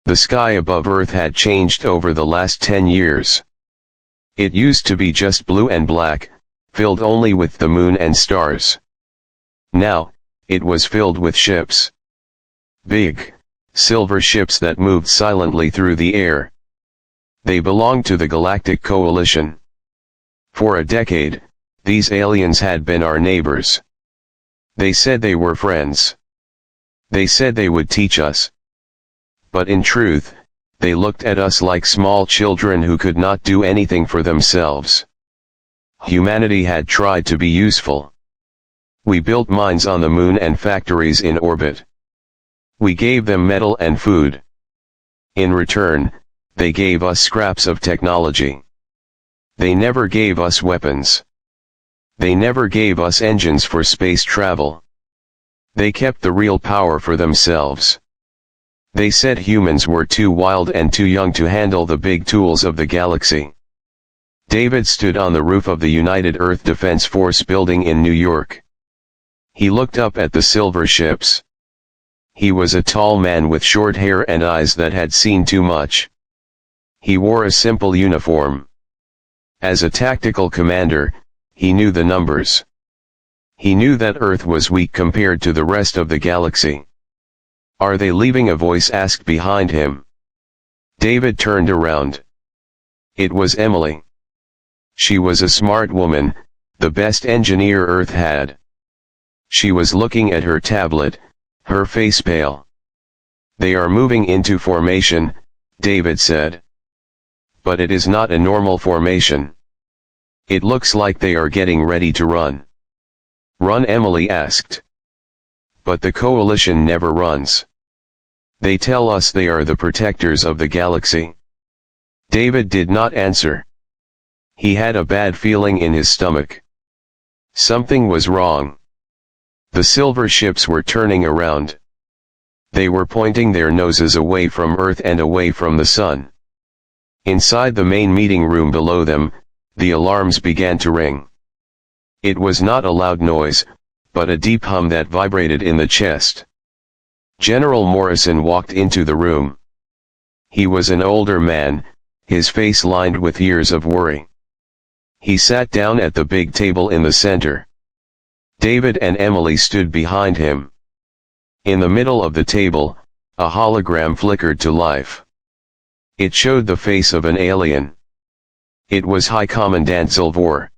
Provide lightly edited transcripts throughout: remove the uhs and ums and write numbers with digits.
The sky above Earth had changed over the last 10 years. It used to be just blue and black, filled only with the moon and stars. Now, it was filled with ships. Big, silver ships that moved silently through the air. They belonged to the Galactic Coalition. For a decade, these aliens had been our neighbors. They said they were friends. They said they would teach us. But in truth, they looked at us like small children who could not do anything for themselves. Humanity had tried to be useful. We built mines on the moon and factories in orbit. We gave them metal and food. In return, they gave us scraps of technology. They never gave us weapons. They never gave us engines for space travel. They kept the real power for themselves. They said humans were too wild and too young to handle the big tools of the galaxy. David stood on the roof of the United Earth Defense Force building in New York. He looked up at the silver ships. He was a tall man with short hair and eyes that had seen too much. He wore a simple uniform. As a tactical commander, he knew the numbers. He knew that Earth was weak compared to the rest of the galaxy. "Are they leaving?" a voice asked behind him. David turned around. It was Emily. She was a smart woman, the best engineer Earth had. She was looking at her tablet, her face pale. "They are moving into formation," David said. "But it is not a normal formation. It looks like they are getting ready to run." "Run?" Emily asked. "But the coalition never runs. They tell us they are the protectors of the galaxy." David did not answer. He had a bad feeling in his stomach. Something was wrong. The silver ships were turning around. They were pointing their noses away from Earth and away from the sun. Inside the main meeting room below them, the alarms began to ring. It was not a loud noise, but a deep hum that vibrated in the chest. General Morrison walked into the room. He was an older man, his face lined with years of worry. He sat down at the big table in the center. David and Emily stood behind him. In the middle of the table, a hologram flickered to life. It showed the face of an alien. It was High Commandant Zilvor.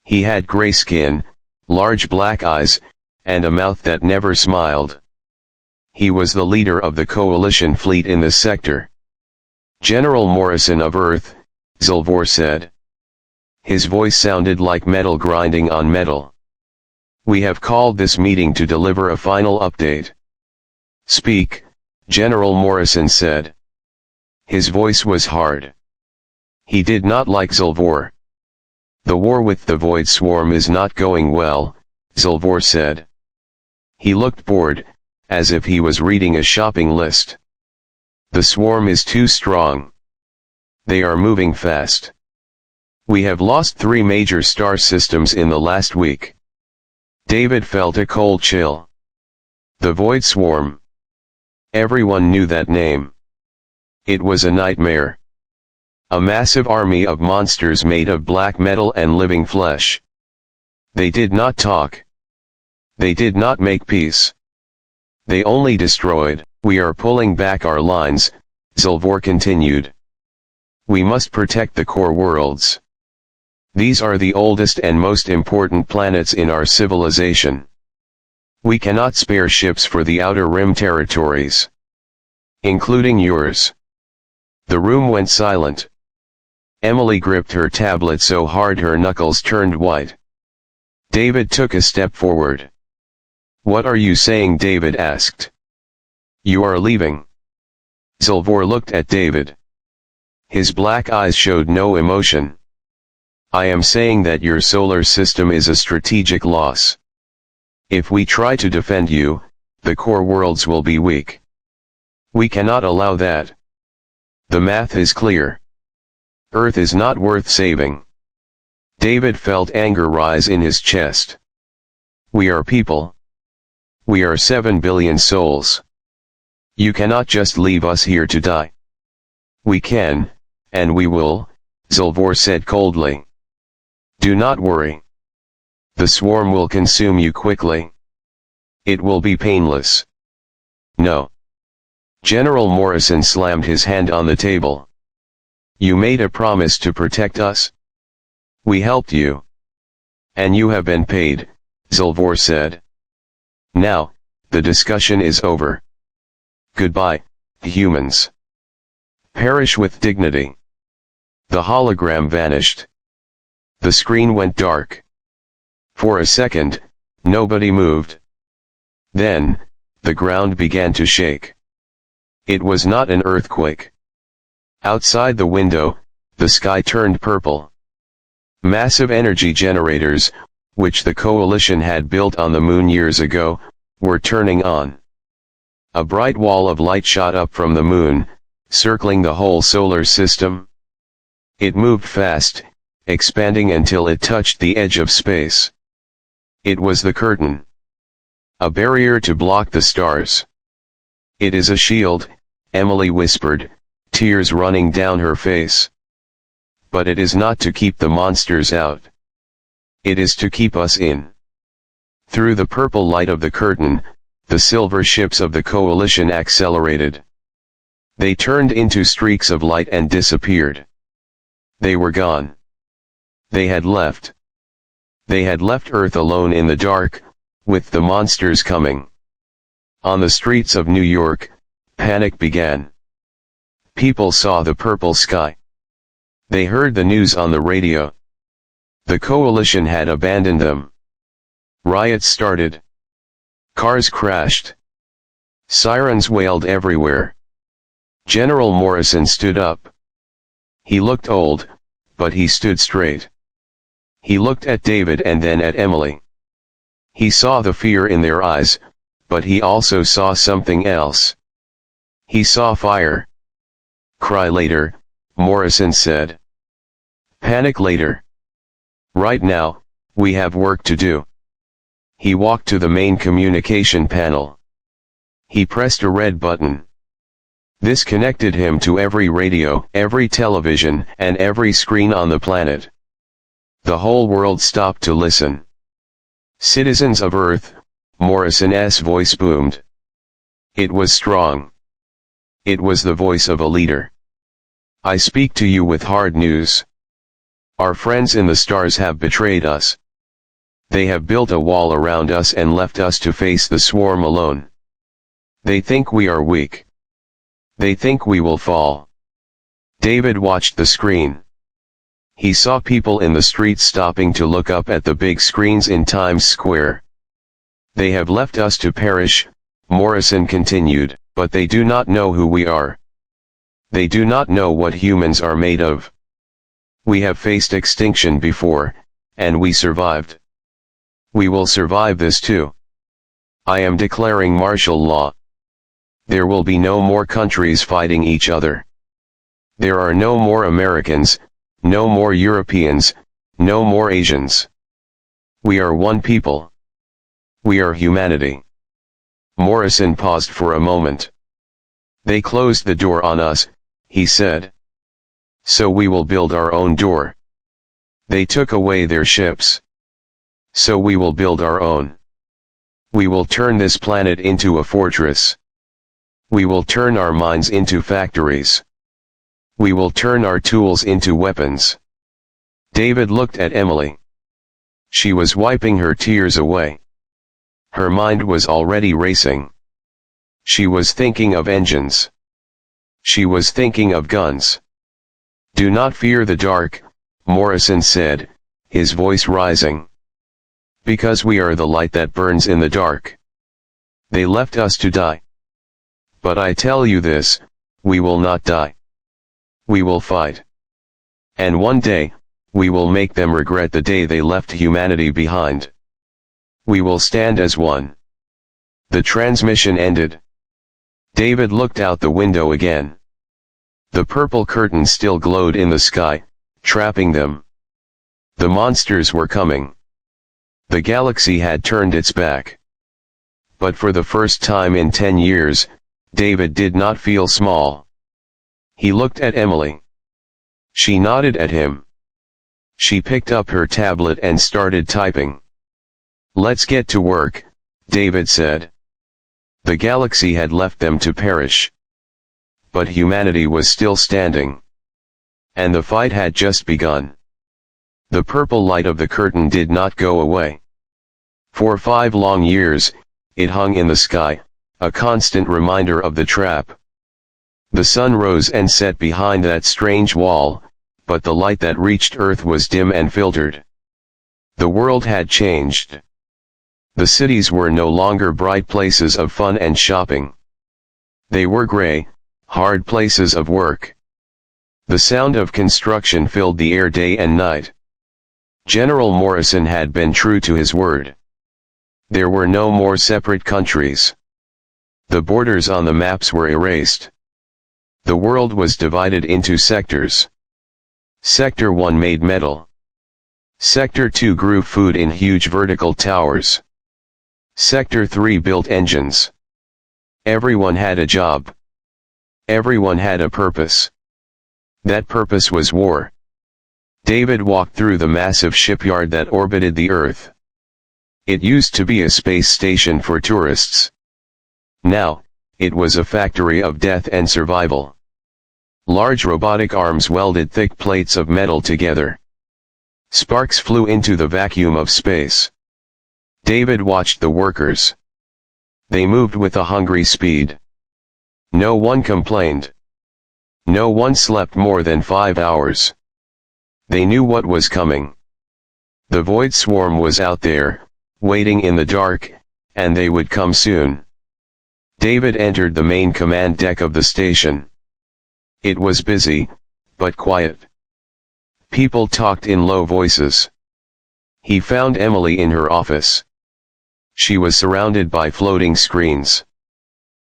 He had gray skin, large black eyes, and a mouth that never smiled. He was the leader of the coalition fleet in this sector. "General Morrison of Earth," Zilvor said. His voice sounded like metal grinding on metal. "We have called this meeting to deliver a final update." "Speak," General Morrison said. His voice was hard. He did not like Zilvor. "The war with the Void Swarm is not going well," Zilvor said. He looked bored, as if he was reading a shopping list. "The swarm is too strong. They are moving fast. We have lost 3 major star systems in the last week." David felt a cold chill. The Void Swarm. Everyone knew that name. It was a nightmare. A massive army of monsters made of black metal and living flesh. They did not talk. They did not make peace. They only destroyed. "We are pulling back our lines," Zilvor continued. "We must protect the core worlds. These are the oldest and most important planets in our civilization. We cannot spare ships for the Outer Rim territories. Including yours." The room went silent. Emily gripped her tablet so hard her knuckles turned white. David took a step forward. "What are you saying?" David asked. "You are leaving." Zilvor looked at David. His black eyes showed no emotion. "I am saying that your solar system is a strategic loss. If we try to defend you, the core worlds will be weak. We cannot allow that. The math is clear. Earth is not worth saving." David felt anger rise in his chest. "We are people. We are 7 billion souls. You cannot just leave us here to die. We can, and we will, Zalvor said coldly. Do not worry. The swarm will consume you quickly. It will be painless. No. General Morrison slammed his hand on the table. You made a promise to protect us. We helped you. And you have been paid, Zalvor said. Now, the discussion is over. Goodbye, humans. Perish with dignity. The hologram vanished. The screen went dark. For a second, nobody moved. Then, the ground began to shake. It was not an earthquake. Outside the window, the sky turned purple. Massive energy generators, which the coalition had built on the moon years ago, were turning on. A bright wall of light shot up from the moon, circling the whole solar system. It moved fast, expanding until it touched the edge of space. It was the curtain. A barrier to block the stars. It is a shield, Emily whispered, tears running down her face. But it is not to keep the monsters out. It is to keep us in. Through the purple light of the curtain, the silver ships of the coalition accelerated. They turned into streaks of light and disappeared. They were gone. They had left. They had left Earth alone in the dark, with the monsters coming. On the streets of New York, panic began. People saw the purple sky. They heard the news on the radio. The coalition had abandoned them. Riots started. Cars crashed. Sirens wailed everywhere. General Morrison stood up. He looked old, but he stood straight. He looked at David and then at Emily. He saw the fear in their eyes, but he also saw something else. He saw fire. Cry later, Morrison said. Panic later. Right now, we have work to do. He walked to the main communication panel. He pressed a red button. This connected him to every radio, every television, and every screen on the planet. The whole world stopped to listen. Citizens of Earth, Morrison's voice boomed. It was strong. It was the voice of a leader. I speak to you with hard news. Our friends in the stars have betrayed us. They have built a wall around us and left us to face the swarm alone. They think we are weak. They think we will fall. David watched the screen. He saw people in the streets stopping to look up at the big screens in Times Square. They have left us to perish, Morrison continued, but they do not know who we are. They do not know what humans are made of. We have faced extinction before, and we survived. We will survive this too. I am declaring martial law. There will be no more countries fighting each other. There are no more Americans, no more Europeans, no more Asians. We are one people. We are humanity. Morrison paused for a moment. They closed the door on us, he said. So we will build our own door. They took away their ships. So we will build our own. We will turn this planet into a fortress. We will turn our minds into factories. We will turn our tools into weapons. David looked at Emily. She was wiping her tears away. Her mind was already racing. She was thinking of engines. She was thinking of guns. Do not fear the dark, Morrison said, his voice rising. Because we are the light that burns in the dark. They left us to die. But I tell you this, we will not die. We will fight. And one day, we will make them regret the day they left humanity behind. We will stand as one. The transmission ended. David looked out the window again. The purple curtain still glowed in the sky, trapping them. The monsters were coming. The galaxy had turned its back. But for the first time in 10 years, David did not feel small. He looked at Emily. She nodded at him. She picked up her tablet and started typing. "Let's get to work," David said. The galaxy had left them to perish. But humanity was still standing. And the fight had just begun. The purple light of the curtain did not go away. For 5 long years, it hung in the sky, a constant reminder of the trap. The sun rose and set behind that strange wall, but the light that reached Earth was dim and filtered. The world had changed. The cities were no longer bright places of fun and shopping. They were gray, hard places of work. The sound of construction filled the air day and night. General Morrison had been true to his word. There were no more separate countries. The borders on the maps were erased. The world was divided into sectors. Sector 1 made metal. Sector 2 grew food in huge vertical towers. Sector 3 built engines. Everyone had a job. Everyone had a purpose. That purpose was war. David walked through the massive shipyard that orbited the Earth. It used to be a space station for tourists. Now, it was a factory of death and survival. Large robotic arms welded thick plates of metal together. Sparks flew into the vacuum of space. David watched the workers. They moved with a hungry speed. No one complained. No one slept more than 5 hours. They knew what was coming. The void swarm was out there, waiting in the dark, and they would come soon. David entered the main command deck of the station. It was busy, but quiet. People talked in low voices. He found Emily in her office. She was surrounded by floating screens.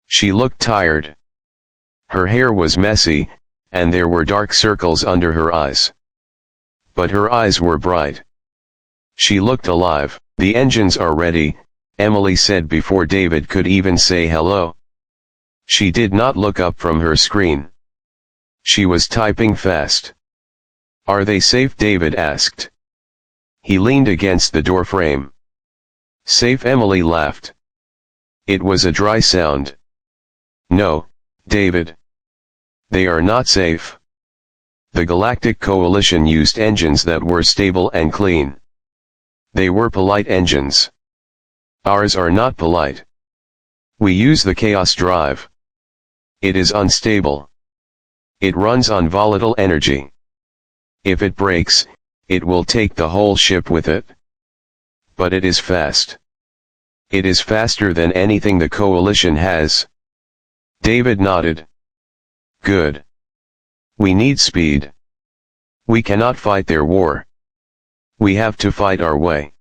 She looked tired. Her hair was messy, and there were dark circles under her eyes. But her eyes were bright. She looked alive. "The engines are ready," Emily said before David could even say hello. She did not look up from her screen. She was typing fast. "Are they safe?" David asked. He leaned against the door frame. "Safe?" Emily laughed. It was a dry sound. "No, David. They are not safe. The Galactic Coalition used engines that were stable and clean. They were polite engines. Ours are not polite. We use the Chaos Drive. It is unstable. It runs on volatile energy. If it breaks, it will take the whole ship with it. But it is fast. It is faster than anything the Coalition has." David nodded. "Good. We need speed. We cannot fight their war. We have to fight our way."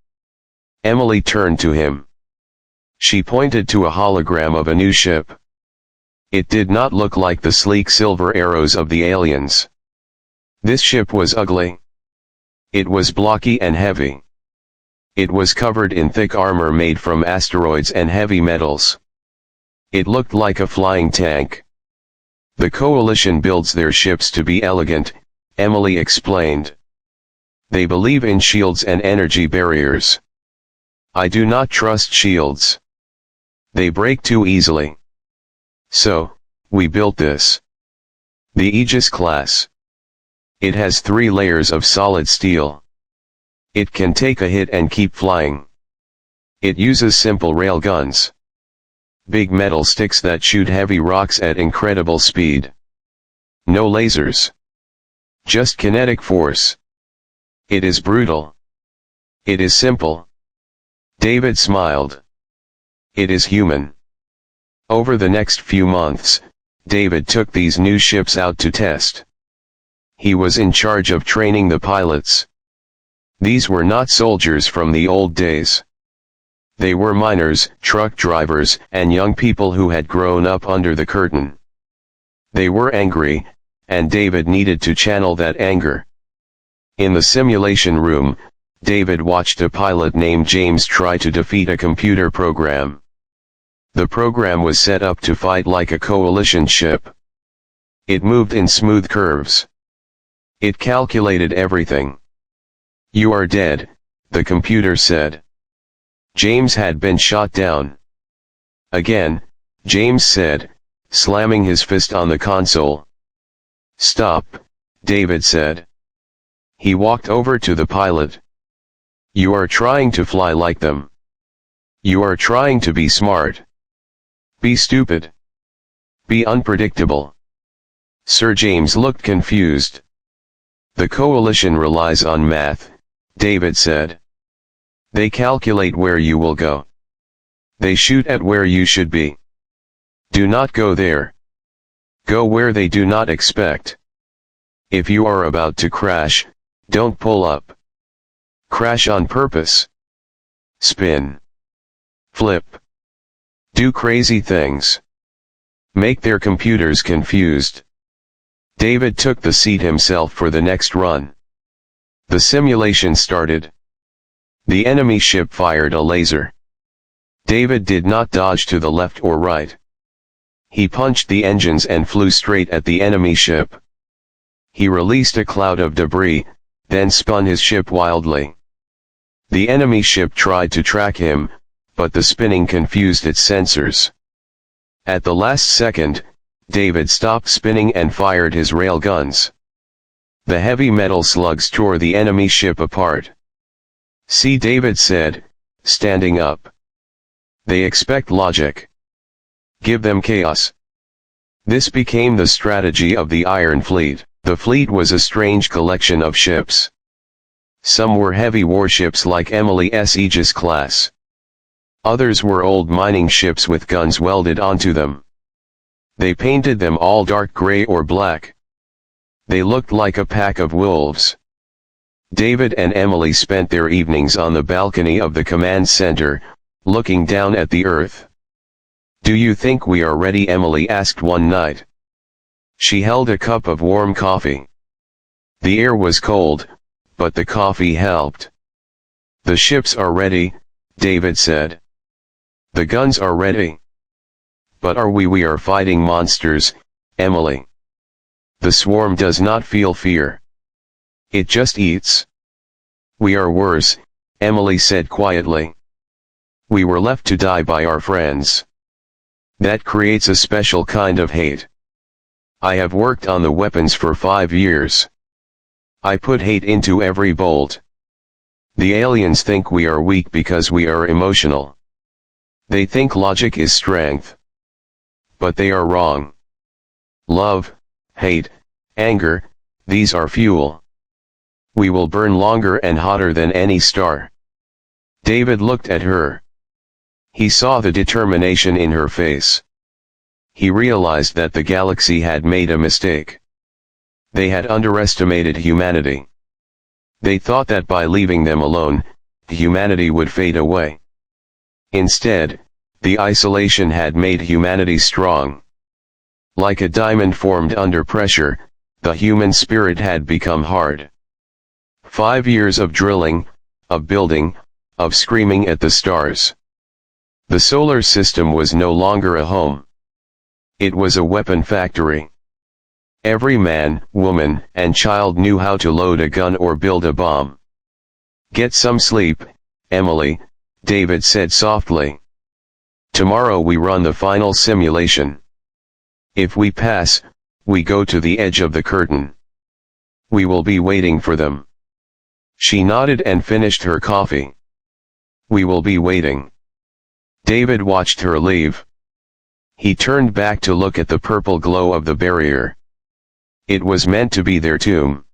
Emily turned to him. She pointed to a hologram of a new ship. It did not look like the sleek silver arrows of the aliens. This ship was ugly. It was blocky and heavy. It was covered in thick armor made from asteroids and heavy metals. It looked like a flying tank. "The Coalition builds their ships to be elegant," Emily explained. "They believe in shields and energy barriers. I do not trust shields. They break too easily. So, we built this. The Aegis class. It has 3 layers of solid steel. It can take a hit and keep flying. It uses simple railguns. Big metal sticks that shoot heavy rocks at incredible speed. No lasers. Just kinetic force. It is brutal. It is simple." David smiled. "It is human." Over the next few months, David took these new ships out to test. He was in charge of training the pilots. These were not soldiers from the old days. They were miners, truck drivers, and young people who had grown up under the curtain. They were angry, and David needed to channel that anger. In the simulation room, David watched a pilot named James try to defeat a computer program. The program was set up to fight like a coalition ship. It moved in smooth curves. It calculated everything. "You are dead," the computer said. James had been shot down. "Again," James said, slamming his fist on the console. "Stop," David said. He walked over to the pilot. "You are trying to fly like them. You are trying to be smart. Be stupid. Be unpredictable." Sir James looked confused. "The coalition relies on math," David said. "They calculate where you will go. They shoot at where you should be. Do not go there. Go where they do not expect. If you are about to crash, don't pull up. Crash on purpose. Spin. Flip. Do crazy things. Make their computers confused." David took the seat himself for the next run. The simulation started. The enemy ship fired a laser. David did not dodge to the left or right. He punched the engines and flew straight at the enemy ship. He released a cloud of debris, then spun his ship wildly. The enemy ship tried to track him, but the spinning confused its sensors. At the last second, David stopped spinning and fired his railguns. The heavy metal slugs tore the enemy ship apart. "See," David said, standing up. "They expect logic. Give them chaos." This became the strategy of the Iron Fleet. The fleet was a strange collection of ships. Some were heavy warships like Emily's Aegis class. Others were old mining ships with guns welded onto them. They painted them all dark gray or black. They looked like a pack of wolves. David and Emily spent their evenings on the balcony of the command center, looking down at the earth. "Do you think we are ready?" Emily asked one night. She held a cup of warm coffee. The air was cold, but the coffee helped. "The ships are ready," David said. "The guns are ready. But are we? We are fighting monsters, Emily. The swarm does not feel fear. It just eats." "We are worse," Emily said quietly. "We were left to die by our friends. That creates a special kind of hate. I have worked on the weapons for 5 years. I put hate into every bolt. The aliens think we are weak because we are emotional. They think logic is strength. But they are wrong. Love, hate, anger, these are fuel. We will burn longer and hotter than any star." David looked at her. He saw the determination in her face. He realized that the galaxy had made a mistake. They had underestimated humanity. They thought that by leaving them alone, humanity would fade away. Instead, the isolation had made humanity strong. Like a diamond formed under pressure, the human spirit had become hard. 5 years of drilling, of building, of screaming at the stars. The solar system was no longer a home. It was a weapon factory. Every man, woman, and child knew how to load a gun or build a bomb. "Get some sleep, Emily," David said softly. "Tomorrow we run the final simulation. If we pass, we go to the edge of the curtain. We will be waiting for them." She nodded and finished her coffee. "We will be waiting." David watched her leave. He turned back to look at the purple glow of the barrier. It was meant to be their tomb.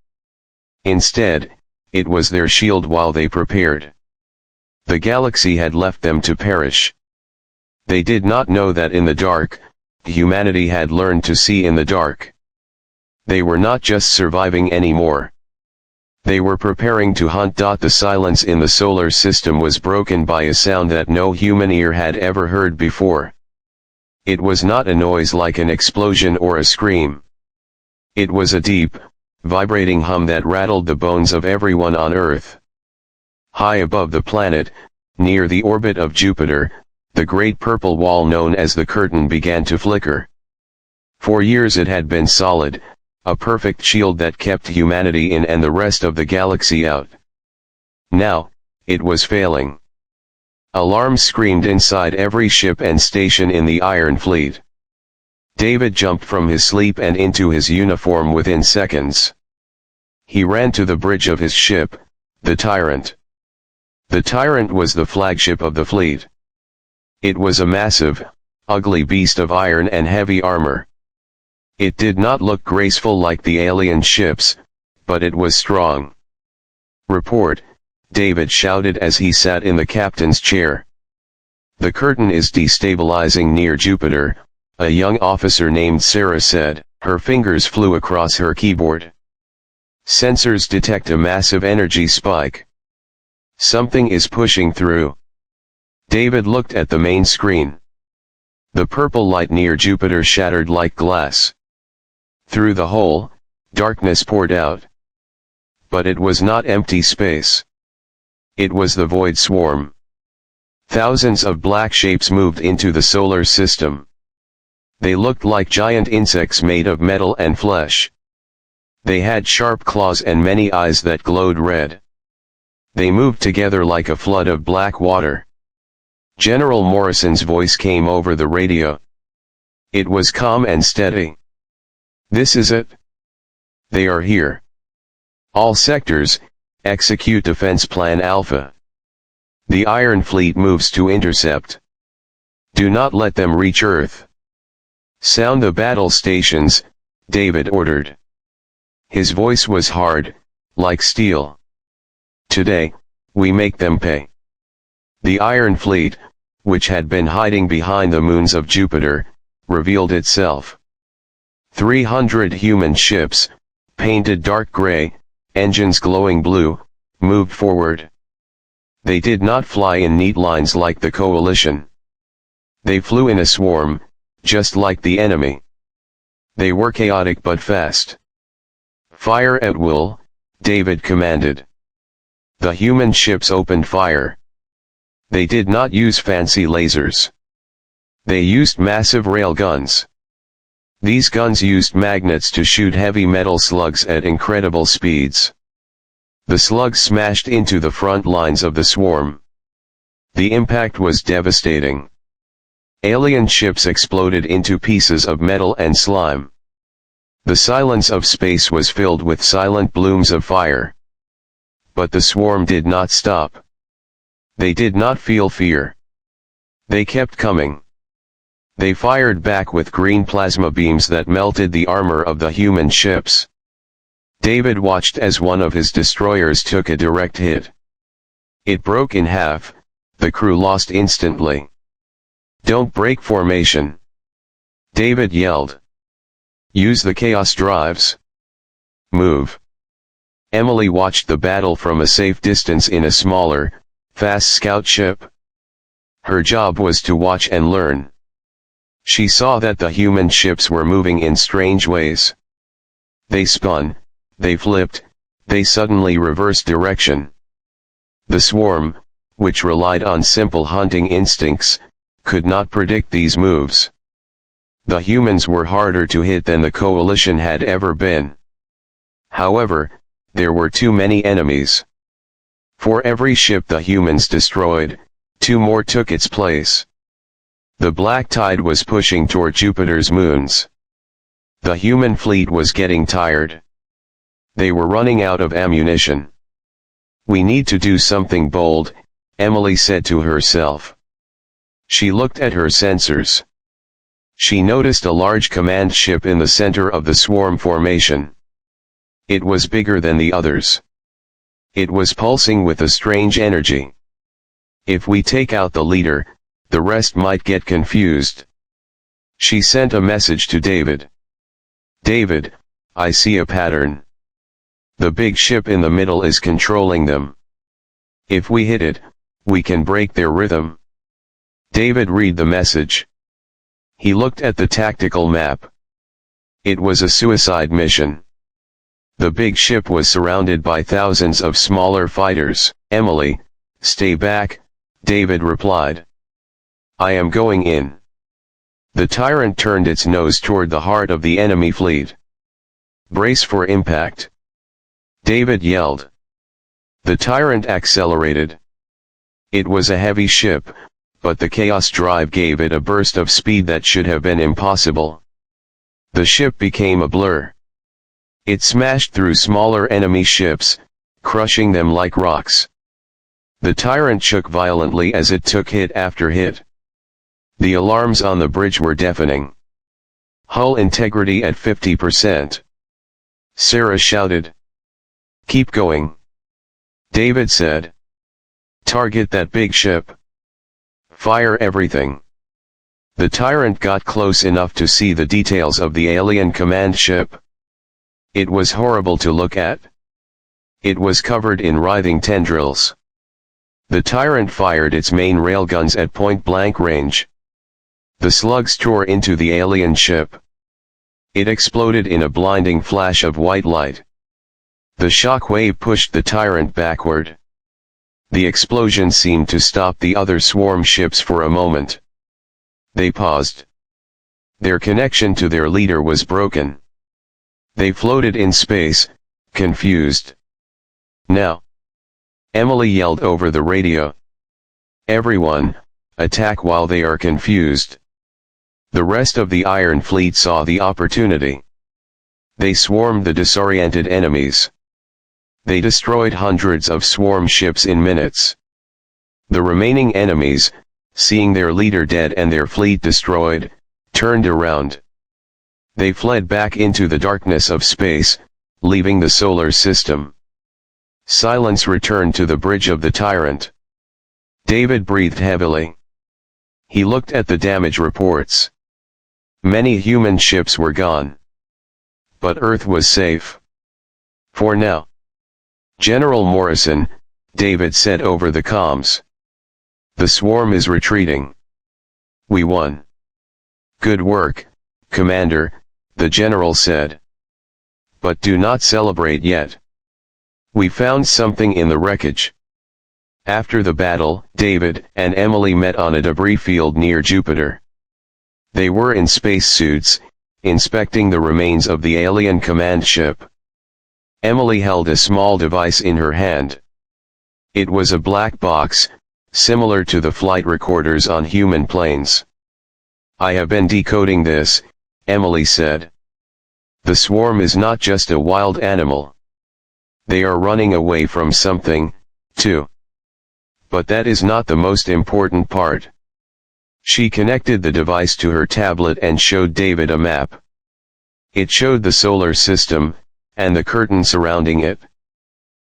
Instead, it was their shield while they prepared. The galaxy had left them to perish. They did not know that in the dark, humanity had learned to see in the dark. They were not just surviving anymore. They were preparing to hunt. The silence in the solar system was broken by a sound that no human ear had ever heard before. It was not a noise like an explosion or a scream. It was a deep, vibrating hum that rattled the bones of everyone on Earth. High above the planet, near the orbit of Jupiter, the great purple wall known as the curtain began to flicker. For years it had been solid, a perfect shield that kept humanity in and the rest of the galaxy out. Now, it was failing. Alarms screamed inside every ship and station in the Iron Fleet. David jumped from his sleep and into his uniform within seconds. He ran to the bridge of his ship, the Tyrant. The Tyrant was the flagship of the fleet. It was a massive, ugly beast of iron and heavy armor. It did not look graceful like the alien ships, but it was strong. "Report," David shouted as he sat in the captain's chair. "The curtain is destabilizing near Jupiter," a young officer named Sarah said. Her fingers flew across her keyboard. "Sensors detect a massive energy spike. Something is pushing through." David looked at the main screen. The purple light near Jupiter shattered like glass. Through the hole, darkness poured out. But it was not empty space. It was the void swarm. Thousands of black shapes moved into the solar system. They looked like giant insects made of metal and flesh. They had sharp claws and many eyes that glowed red. They moved together like a flood of black water. General Morrison's voice came over the radio. It was calm and steady. "This is it. They are here. All sectors, execute Defense Plan Alpha. The Iron Fleet moves to intercept. Do not let them reach Earth. Sound the battle stations," David ordered. His voice was hard, like steel. "Today, we make them pay." The Iron Fleet, which had been hiding behind the moons of Jupiter, revealed itself. 300 human ships, painted dark gray, engines glowing blue, moved forward. They did not fly in neat lines like the coalition. They flew in a swarm, just like the enemy. They were chaotic but fast. "Fire at will," David commanded. The human ships opened fire. They did not use fancy lasers. They used massive rail guns. These guns used magnets to shoot heavy metal slugs at incredible speeds. The slugs smashed into the front lines of the swarm. The impact was devastating. Alien ships exploded into pieces of metal and slime. The silence of space was filled with silent blooms of fire. But the swarm did not stop. They did not feel fear. They kept coming. They fired back with green plasma beams that melted the armor of the human ships. David watched as one of his destroyers took a direct hit. It broke in half, the crew lost instantly. "Don't break formation," David yelled. "Use the chaos drives. Move." Emily watched the battle from a safe distance in a smaller, fast scout ship. Her job was to watch and learn. She saw that the human ships were moving in strange ways. They spun, they flipped, they suddenly reversed direction. The swarm, which relied on simple hunting instincts, could not predict these moves. The humans were harder to hit than the coalition had ever been. However, there were too many enemies. For every ship the humans destroyed, 2 more took its place. The black tide was pushing toward Jupiter's moons. The human fleet was getting tired. They were running out of ammunition. "We need to do something bold," Emily said to herself. She looked at her sensors. She noticed a large command ship in the center of the swarm formation. It was bigger than the others. It was pulsing with a strange energy. "If we take out the leader, the rest might get confused." She sent a message to David. "David, I see a pattern. The big ship in the middle is controlling them. If we hit it, we can break their rhythm." David read the message. He looked at the tactical map. It was a suicide mission. The big ship was surrounded by thousands of smaller fighters. "Emily, stay back," David replied. I am going in. The tyrant turned its nose toward the heart of the enemy fleet. Brace for impact. David yelled. The tyrant accelerated. It was a heavy ship, but the chaos drive gave it a burst of speed that should have been impossible. The ship became a blur. It smashed through smaller enemy ships, crushing them like rocks. The tyrant shook violently as it took hit after hit. The alarms on the bridge were deafening. Hull integrity at 50%. Sarah shouted. Keep going. David said. Target that big ship. Fire everything. The tyrant got close enough to see the details of the alien command ship. It was horrible to look at. It was covered in writhing tendrils. The tyrant fired its main railguns at point-blank range. The slugs tore into the alien ship. It exploded in a blinding flash of white light. The shock wave pushed the tyrant backward. The explosion seemed to stop the other swarm ships for a moment. They paused. Their connection to their leader was broken. They floated in space, confused. Now. Emily yelled over the radio. Everyone, attack while they are confused. The rest of the Iron Fleet saw the opportunity. They swarmed the disoriented enemies. They destroyed hundreds of swarm ships in minutes. The remaining enemies, seeing their leader dead and their fleet destroyed, turned around. They fled back into the darkness of space, leaving the solar system. Silence returned to the bridge of the tyrant. David breathed heavily. He looked at the damage reports. Many human ships were gone. But Earth was safe. For now. General Morrison, David said over the comms. The swarm is retreating. We won. Good work, Commander, the general said. But do not celebrate yet. We found something in the wreckage. After the battle, David and Emily met on a debris field near Jupiter. They were in spacesuits, inspecting the remains of the alien command ship. Emily held a small device in her hand. It was a black box, similar to the flight recorders on human planes. I have been decoding this, Emily said. The swarm is not just a wild animal. They are running away from something, too. But that is not the most important part. She connected the device to her tablet and showed David a map. It showed the solar system, and the curtain surrounding it.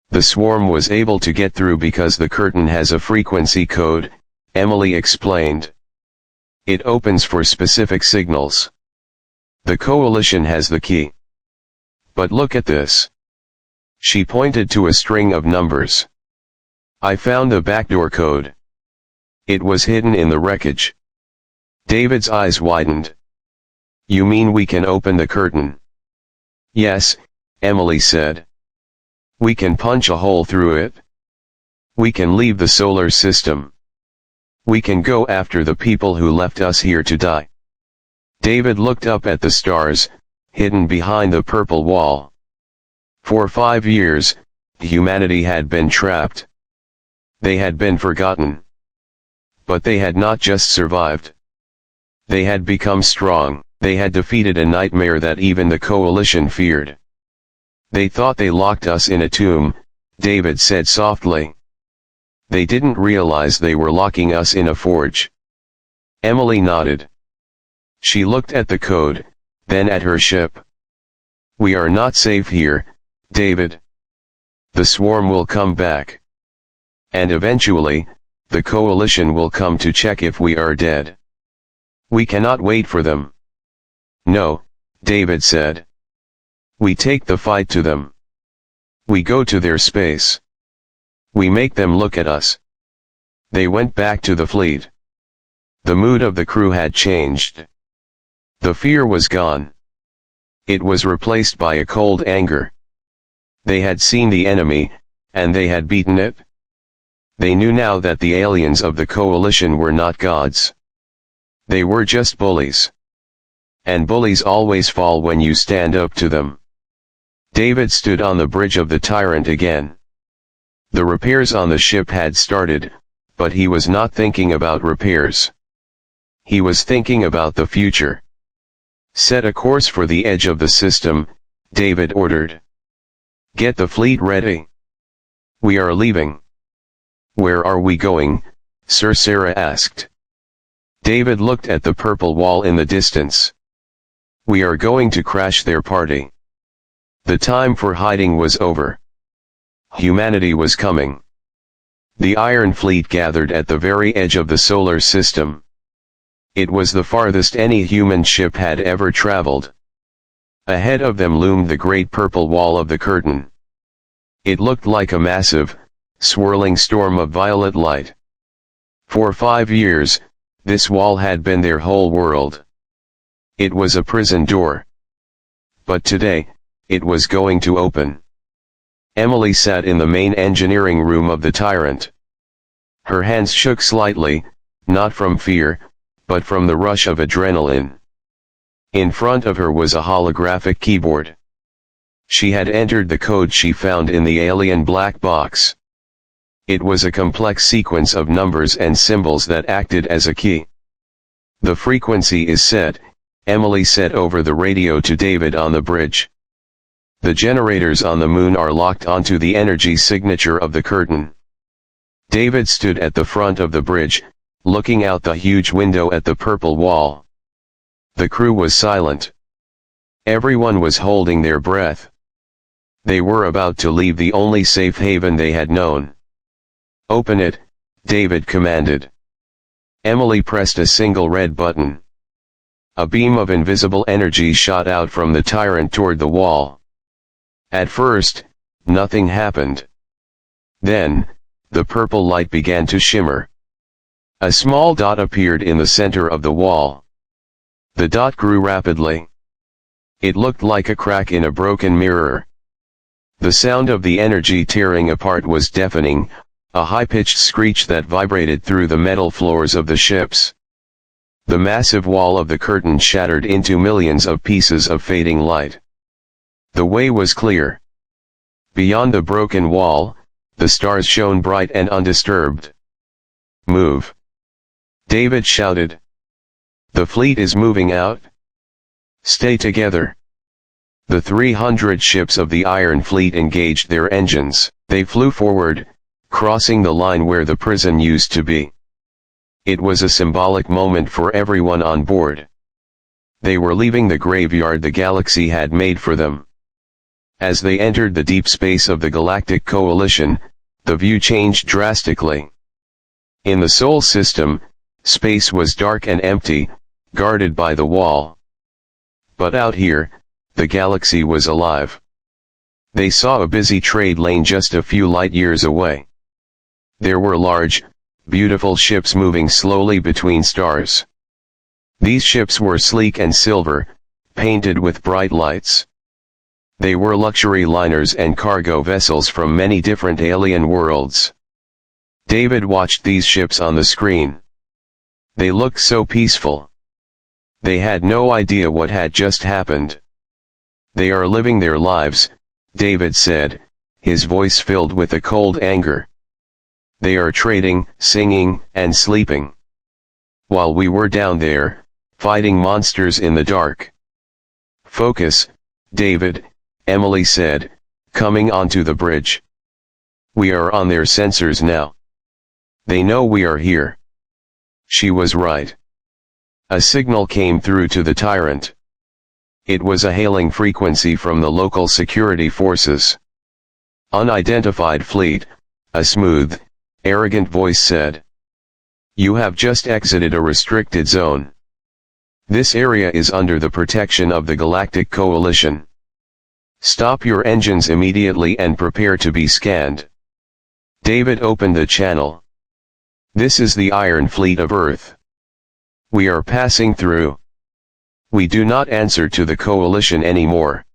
The swarm was able to get through because the curtain has a frequency code, Emily explained. It opens for specific signals. The coalition has the key. But look at this. She pointed to a string of numbers. I found the backdoor code. It was hidden in the wreckage. David's eyes widened. You mean we can open the curtain? Yes, Emily said. We can punch a hole through it. We can leave the solar system. We can go after the people who left us here to die. David looked up at the stars, hidden behind the purple wall. For 5 years, humanity had been trapped. They had been forgotten. But they had not just survived. They had become strong. They had defeated a nightmare that even the coalition feared. They thought they locked us in a tomb, David said softly. They didn't realize they were locking us in a forge. Emily nodded. She looked at the code, then at her ship. We are not safe here, David. The swarm will come back. And eventually, the coalition will come to check if we are dead. We cannot wait for them. No, David said. We take the fight to them. We go to their space. We make them look at us. They went back to the fleet. The mood of the crew had changed. The fear was gone. It was replaced by a cold anger. They had seen the enemy, and they had beaten it. They knew now that the aliens of the coalition were not gods. They were just bullies. And bullies always fall when you stand up to them. David stood on the bridge of the Tyrant again. The repairs on the ship had started, but he was not thinking about repairs. He was thinking about the future. Set a course for the edge of the system, David ordered. Get the fleet ready. We are leaving. Where are we going? Sir Sarah asked. David looked at the purple wall in the distance. We are going to crash their party. The time for hiding was over. Humanity was coming. The Iron Fleet gathered at the very edge of the solar system. It was the farthest any human ship had ever traveled. Ahead of them loomed the great purple wall of the curtain. It looked like a massive, swirling storm of violet light. For 5 years, this wall had been their whole world. It was a prison door. But today, it was going to open. Emily sat in the main engineering room of the Tyrant. Her hands shook slightly, not from fear, but from the rush of adrenaline. In front of her was a holographic keyboard. She had entered the code she found in the alien black box. It was a complex sequence of numbers and symbols that acted as a key. The frequency is set, Emily said over the radio to David on the bridge. The generators on the moon are locked onto the energy signature of the curtain. David stood at the front of the bridge, looking out the huge window at the purple wall. The crew was silent. Everyone was holding their breath. They were about to leave the only safe haven they had known. Open it, David commanded. Emily pressed a single red button. A beam of invisible energy shot out from the Tyrant toward the wall. At first, nothing happened. Then, the purple light began to shimmer. A small dot appeared in the center of the wall. The dot grew rapidly. It looked like a crack in a broken mirror. The sound of the energy tearing apart was deafening, a high-pitched screech that vibrated through the metal floors of the ships. The massive wall of the curtain shattered into millions of pieces of fading light. The way was clear. Beyond the broken wall, the stars shone bright and undisturbed. Move! David shouted. The fleet is moving out. Stay together. The 300 ships of the Iron Fleet engaged their engines. They flew forward, crossing the line where the prison used to be. It was a symbolic moment for everyone on board. They were leaving the graveyard the galaxy had made for them. As they entered the deep space of the Galactic Coalition, the view changed drastically. In the Sol system, space was dark and empty, guarded by the wall. But out here, the galaxy was alive. They saw a busy trade lane just a few light years away. There were large, beautiful ships moving slowly between stars. These ships were sleek and silver, painted with bright lights. They were luxury liners and cargo vessels from many different alien worlds. David watched these ships on the screen. They looked so peaceful. They had no idea what had just happened. They are living their lives, David said, his voice filled with a cold anger. They are trading, singing, and sleeping. While we were down there, fighting monsters in the dark. Focus, David, Emily said, coming onto the bridge. We are on their sensors now. They know we are here. She was right. A signal came through to the Tyrant. It was a hailing frequency from the local security forces. Unidentified fleet, a smooth, arrogant voice said. You have just exited a restricted zone. This area is under the protection of the Galactic Coalition. Stop your engines immediately and prepare to be scanned. David opened the channel. This is the Iron Fleet of Earth. We are passing through. We do not answer to the Coalition anymore.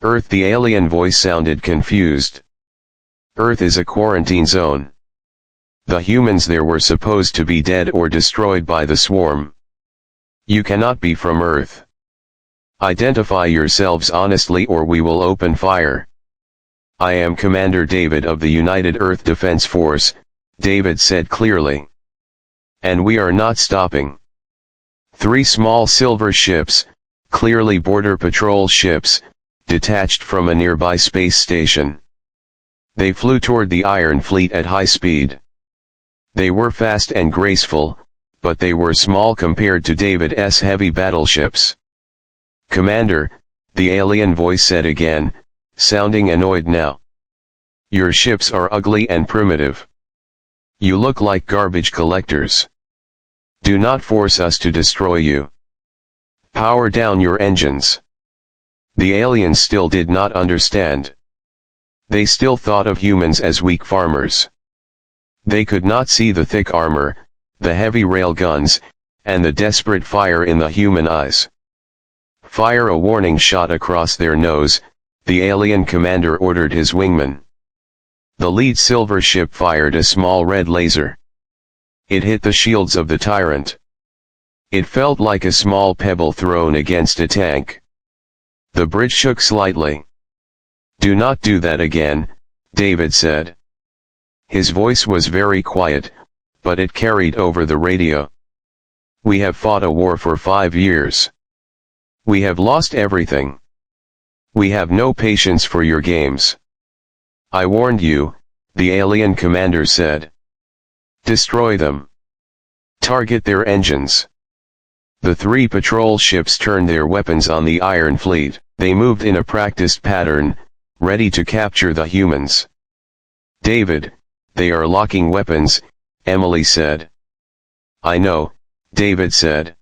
Earth, the alien voice sounded confused. Earth is a quarantine zone. The humans there were supposed to be dead or destroyed by the swarm. You cannot be from Earth. Identify yourselves honestly or we will open fire. I am Commander David of the United Earth Defense Force, David said clearly. And we are not stopping. 3 small silver ships, clearly border patrol ships, detached from a nearby space station. They flew toward the Iron Fleet at high speed. They were fast and graceful, but they were small compared to David's heavy battleships. Commander, the alien voice said again, sounding annoyed now. Your ships are ugly and primitive. You look like garbage collectors. Do not force us to destroy you. Power down your engines. The aliens still did not understand. They still thought of humans as weak farmers. They could not see the thick armor, the heavy rail guns, and the desperate fire in the human eyes. Fire a warning shot across their nose, the alien commander ordered his wingman. The lead silver ship fired a small red laser. It hit the shields of the tyrant. It felt like a small pebble thrown against a tank. The bridge shook slightly. Do not do that again, David said. His voice was very quiet, but it carried over the radio. We have fought a war for 5 years. We have lost everything. We have no patience for your games. I warned you, the alien commander said. Destroy them. Target their engines. The 3 patrol ships turned their weapons on the Iron Fleet. They moved in a practiced pattern, ready to capture the humans. David, they are locking weapons, Emily said. I know, David said.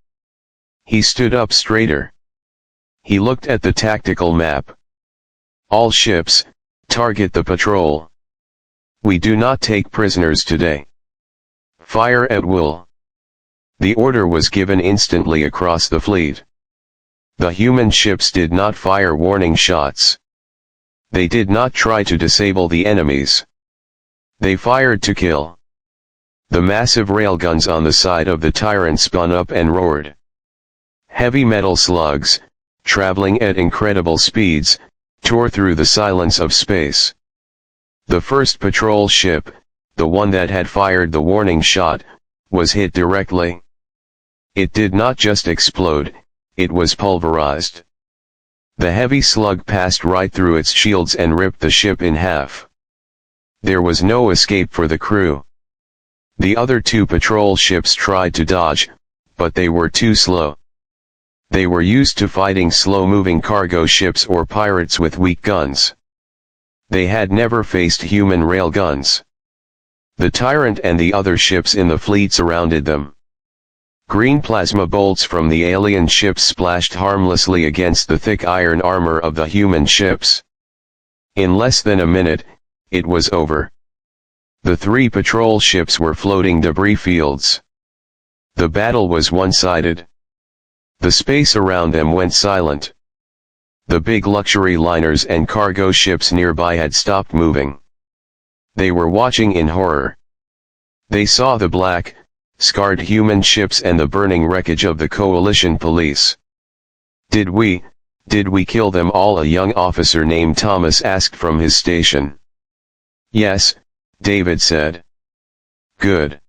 He stood up straighter. He looked at the tactical map. All ships, target the patrol. We do not take prisoners today. Fire at will. The order was given instantly across the fleet. The human ships did not fire warning shots. They did not try to disable the enemies. They fired to kill. The massive railguns on the side of the tyrant spun up and roared. Heavy metal slugs, traveling at incredible speeds, tore through the silence of space. The first patrol ship, the one that had fired the warning shot, was hit directly. It did not just explode, it was pulverized. The heavy slug passed right through its shields and ripped the ship in half. There was no escape for the crew. The other 2 patrol ships tried to dodge, but they were too slow. They were used to fighting slow-moving cargo ships or pirates with weak guns. They had never faced human railguns. The tyrant and the other ships in the fleet surrounded them. Green plasma bolts from the alien ships splashed harmlessly against the thick iron armor of the human ships. In less than a minute, it was over. The 3 patrol ships were floating debris fields. The battle was one-sided. The space around them went silent. The big luxury liners and cargo ships nearby had stopped moving. They were watching in horror. They saw the black, scarred human ships and the burning wreckage of the coalition police. Did we kill them all? A young officer named Thomas asked from his station. Yes, David said. Good.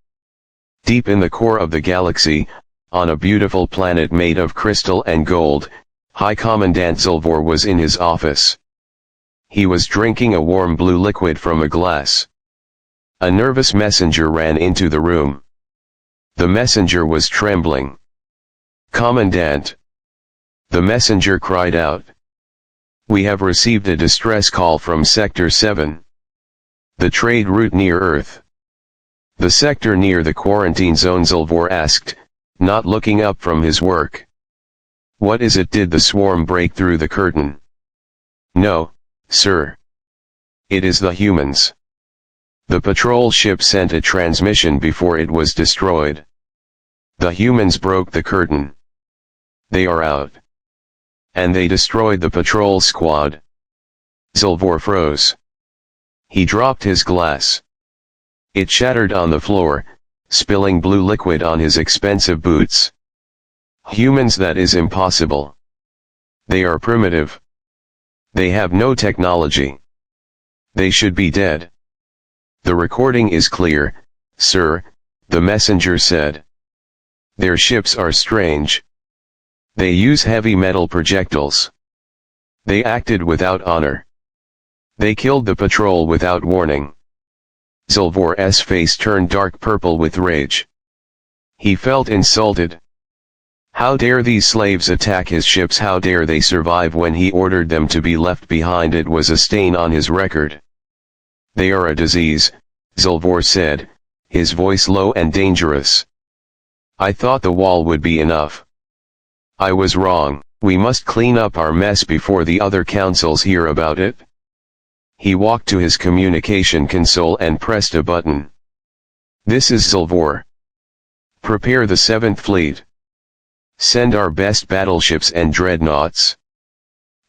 Deep in the core of the galaxy, on a beautiful planet made of crystal and gold, High Commandant Zilvor was in his office. He was drinking a warm blue liquid from a glass. A nervous messenger ran into the room. The messenger was trembling. Commandant. The messenger cried out. We have received a distress call from Sector 7. The trade route near Earth. The sector near the quarantine zone, Zilvor asked, not looking up from his work. What is it? Did the swarm break through the curtain? No, sir. It is the humans. The patrol ship sent a transmission before it was destroyed. The humans broke the curtain. They are out. And they destroyed the patrol squad. Zilvor froze. He dropped his glass. It shattered on the floor, spilling blue liquid on his expensive boots. Humans, that is impossible. They are primitive. They have no technology. They should be dead. The recording is clear, sir, the messenger said. Their ships are strange. They use heavy metal projectiles. They acted without honor. They killed the patrol without warning. Zolvor's face turned dark purple with rage. He felt insulted. How dare these slaves attack his ships? How dare they survive when he ordered them to be left behind? It was a stain on his record. They are a disease, Zolvor said, his voice low and dangerous. I thought the wall would be enough. I was wrong. We must clean up our mess before the other councils hear about it. He walked to his communication console and pressed a button. This is Zolvor. Prepare the 7th Fleet. Send our best battleships and dreadnoughts.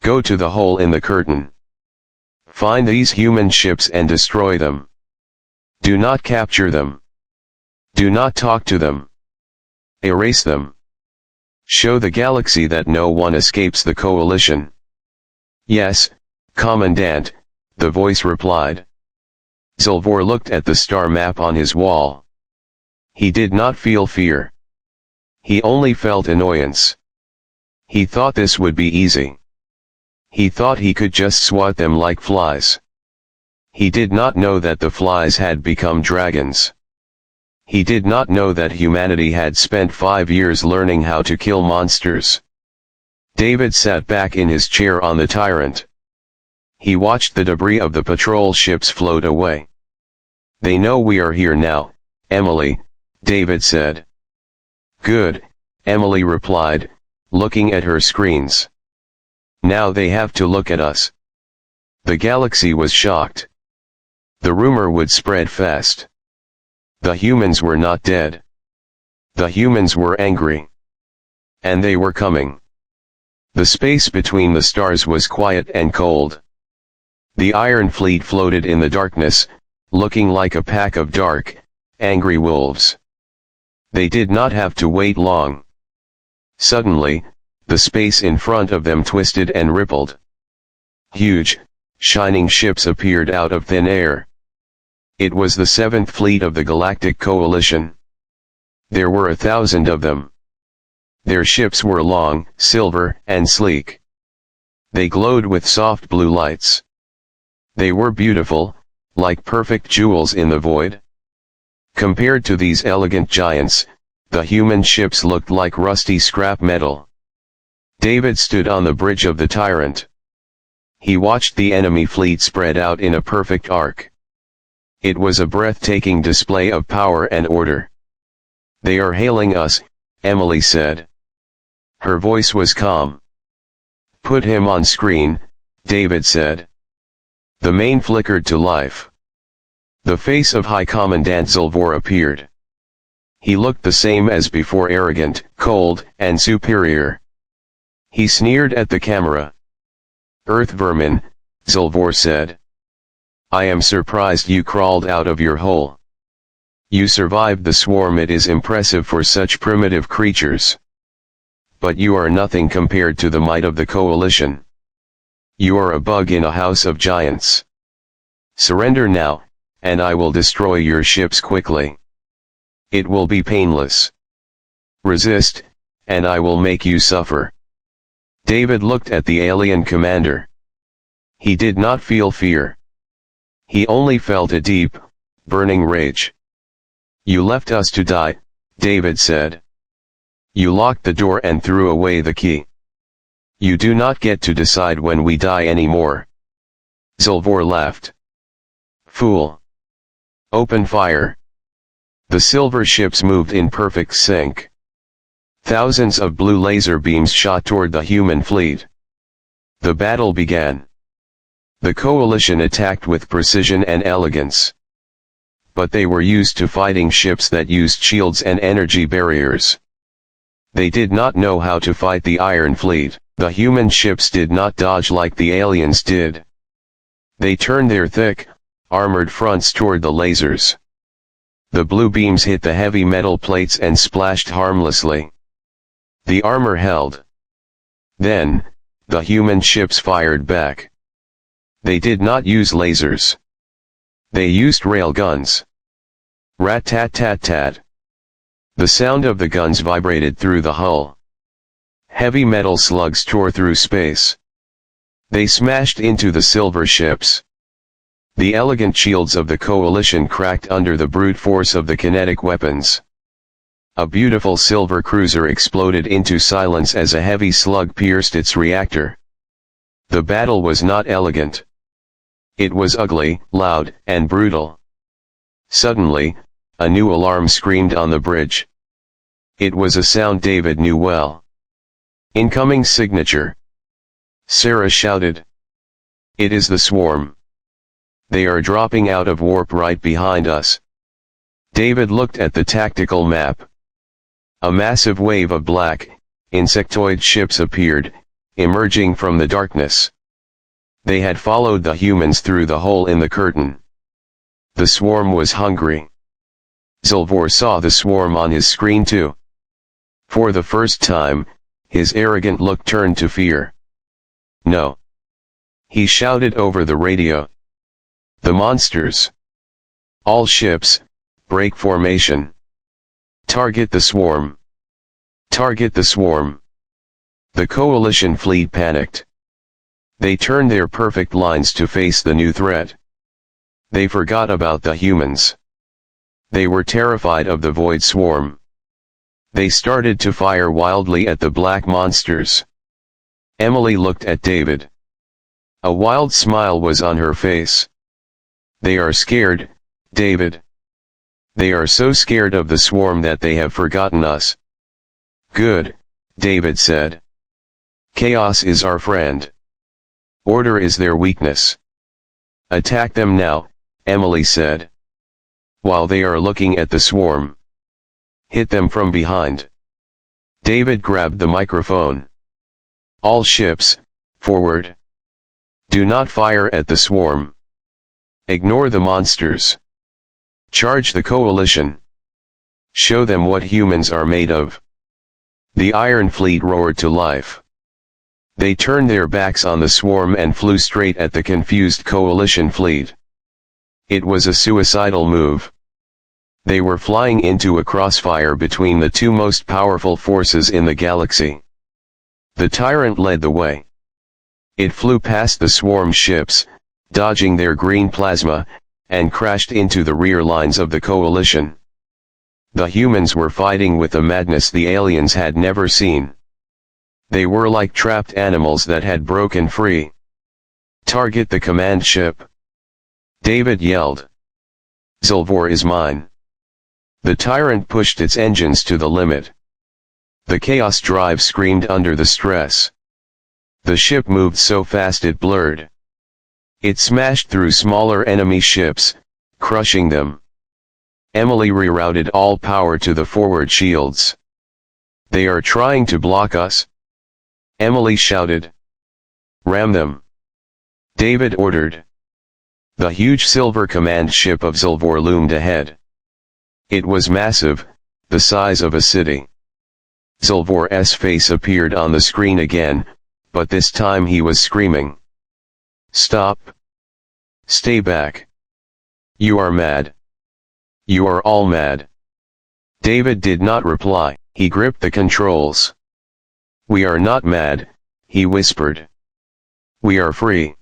Go to the hole in the curtain. Find these human ships and destroy them. Do not capture them. Do not talk to them. Erase them. Show the galaxy that no one escapes the coalition. Yes, Commandant, the voice replied. Zolvor looked at the star map on his wall. He did not feel fear. He only felt annoyance. He thought this would be easy. He thought he could just swat them like flies. He did not know that the flies had become dragons. He did not know that humanity had spent 5 years learning how to kill monsters. David sat back in his chair on the Tyrant. He watched the debris of the patrol ships float away. They know we are here now, Emily, David said. Good, Emily replied, looking at her screens. Now they have to look at us. The galaxy was shocked. The rumor would spread fast. The humans were not dead. The humans were angry. And they were coming. The space between the stars was quiet and cold. The Iron Fleet floated in the darkness, looking like a pack of dark, angry wolves. They did not have to wait long. Suddenly, the space in front of them twisted and rippled. Huge, shining ships appeared out of thin air. It was the 7th Fleet of the Galactic Coalition. There were 1,000 of them. Their ships were long, silver, and sleek. They glowed with soft blue lights. They were beautiful, like perfect jewels in the void. Compared to these elegant giants, the human ships looked like rusty scrap metal. David stood on the bridge of the Tyrant. He watched the enemy fleet spread out in a perfect arc. It was a breathtaking display of power and order. They are hailing us, Emily said. Her voice was calm. Put him on screen, David said. The main flickered to life. The face of High Commandant Zolvor appeared. He looked the same as before, arrogant, cold, and superior. He sneered at the camera. Earth vermin, Zolvor said. I am surprised you crawled out of your hole. You survived the swarm. It is impressive for such primitive creatures. But you are nothing compared to the might of the coalition. You are a bug in a house of giants. Surrender now, and I will destroy your ships quickly. It will be painless. Resist, and I will make you suffer. David looked at the alien commander. He did not feel fear. He only felt a deep, burning rage. You left us to die, David said. You locked the door and threw away the key. You do not get to decide when we die anymore. Zolvor laughed. Fool. Open fire. The silver ships moved in perfect sync. Thousands of blue laser beams shot toward the human fleet. The battle began. The coalition attacked with precision and elegance. But they were used to fighting ships that used shields and energy barriers. They did not know how to fight the Iron Fleet. The human ships did not dodge like the aliens did. They turned their thick, armored fronts toward the lasers. The blue beams hit the heavy metal plates and splashed harmlessly. The armor held. Then, the human ships fired back. They did not use lasers. They used railguns. Rat-tat-tat-tat. The sound of the guns vibrated through the hull. Heavy metal slugs tore through space. They smashed into the silver ships. The elegant shields of the coalition cracked under the brute force of the kinetic weapons. A beautiful silver cruiser exploded into silence as a heavy slug pierced its reactor. The battle was not elegant. It was ugly, loud, and brutal. Suddenly, a new alarm screamed on the bridge. It was a sound David knew well. Incoming signature. Sarah shouted. It is the swarm. They are dropping out of warp right behind us. David looked at the tactical map. A massive wave of black, insectoid ships appeared, emerging from the darkness. They had followed the humans through the hole in the curtain. The swarm was hungry. Zilvor saw the swarm on his screen too. For the first time, his arrogant look turned to fear. No. He shouted over the radio. The monsters. All ships, break formation. Target the swarm. Target the swarm. The coalition fleet panicked. They turned their perfect lines to face the new threat. They forgot about the humans. They were terrified of the void swarm. They started to fire wildly at the black monsters. Emily looked at David. A wild smile was on her face. They are scared, David. They are so scared of the swarm that they have forgotten us. Good, David said. Chaos is our friend. Order is their weakness. Attack them now, Emily said. While they are looking at the swarm. Hit them from behind. David grabbed the microphone. All ships, forward. Do not fire at the swarm. Ignore the monsters. Charge the coalition. Show them what humans are made of. The Iron Fleet roared to life. They turned their backs on the swarm and flew straight at the confused coalition fleet. It was a suicidal move. They were flying into a crossfire between the two most powerful forces in the galaxy. The Tyrant led the way. It flew past the swarm ships, dodging their green plasma, and crashed into the rear lines of the coalition. The humans were fighting with a madness the aliens had never seen. They were like trapped animals that had broken free. Target the command ship. David yelled. Zilvor is mine. The Tyrant pushed its engines to the limit. The Chaos Drive screamed under the stress. The ship moved so fast it blurred. It smashed through smaller enemy ships, crushing them. Emily rerouted all power to the forward shields. They are trying to block us. Emily shouted. Ram them. David ordered. The huge silver command ship of Zilvor loomed ahead. It was massive, the size of a city. Zilvor's face appeared on the screen again, but this time he was screaming. Stop. Stay back. You are mad. You are all mad. David did not reply, he gripped the controls. We are not mad, he whispered. We are free.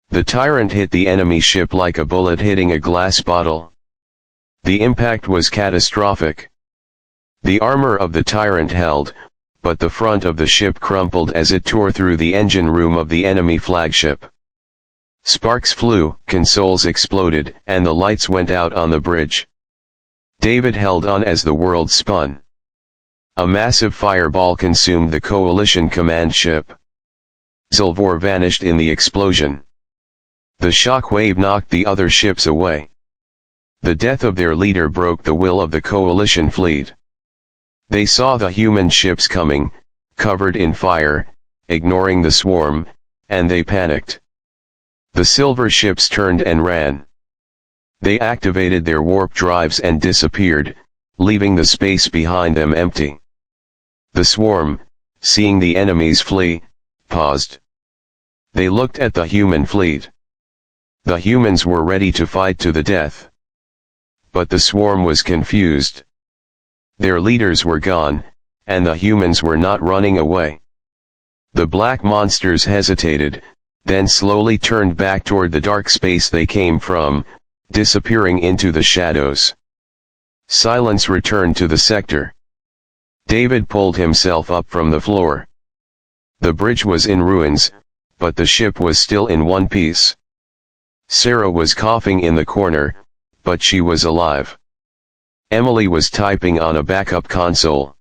The Tyrant hit the enemy ship like a bullet hitting a glass bottle. The impact was catastrophic. The armor of the Tyrant held, but the front of the ship crumpled as it tore through the engine room of the enemy flagship. Sparks flew, consoles exploded, and the lights went out on the bridge. David held on as the world spun. A massive fireball consumed the coalition command ship. Zilvor vanished in the explosion. The shock wave knocked the other ships away. The death of their leader broke the will of the coalition fleet. They saw the human ships coming, covered in fire, ignoring the swarm, and they panicked. The silver ships turned and ran. They activated their warp drives and disappeared, leaving the space behind them empty. The swarm, seeing the enemies flee, paused. They looked at the human fleet. The humans were ready to fight to the death. But the swarm was confused. Their leaders were gone, and the humans were not running away. The black monsters hesitated, then slowly turned back toward the dark space they came from, disappearing into the shadows. Silence returned to the sector. David pulled himself up from the floor. The bridge was in ruins, but the ship was still in one piece. Sarah was coughing in the corner, but she was alive. Emily was typing on a backup console.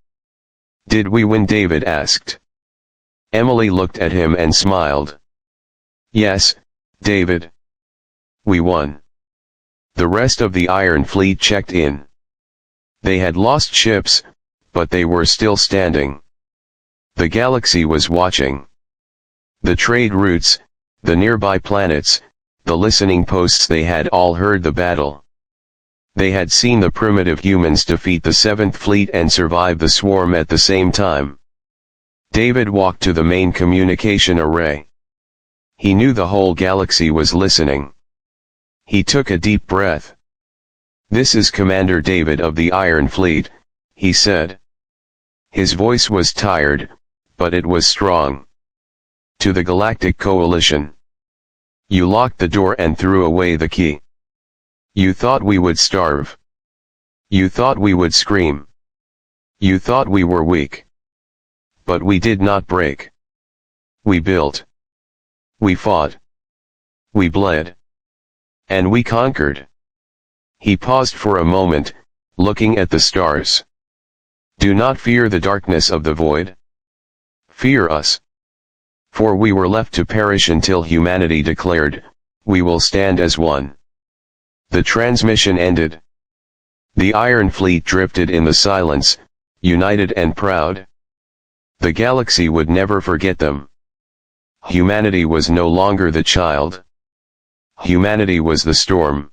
"Did we win?" David asked. Emily looked at him and smiled. "Yes, David. We won." The rest of the Iron Fleet checked in. They had lost ships, but they were still standing. The galaxy was watching. The trade routes, the nearby planets, the listening posts, they had all heard the battle. They had seen the primitive humans defeat the 7th Fleet and survive the swarm at the same time. David walked to the main communication array. He knew the whole galaxy was listening. He took a deep breath. "This is Commander David of the Iron Fleet," he said. His voice was tired, but it was strong. "To the Galactic Coalition. You locked the door and threw away the key. You thought we would starve. You thought we would scream. You thought we were weak. But we did not break. We built. We fought. We bled. And we conquered." He paused for a moment, looking at the stars. "Do not fear the darkness of the void. Fear us. For we were left to perish until humanity declared, 'We will stand as one.'" The transmission ended. The Iron Fleet drifted in the silence, united and proud. The galaxy would never forget them. Humanity was no longer the child. Humanity was the storm.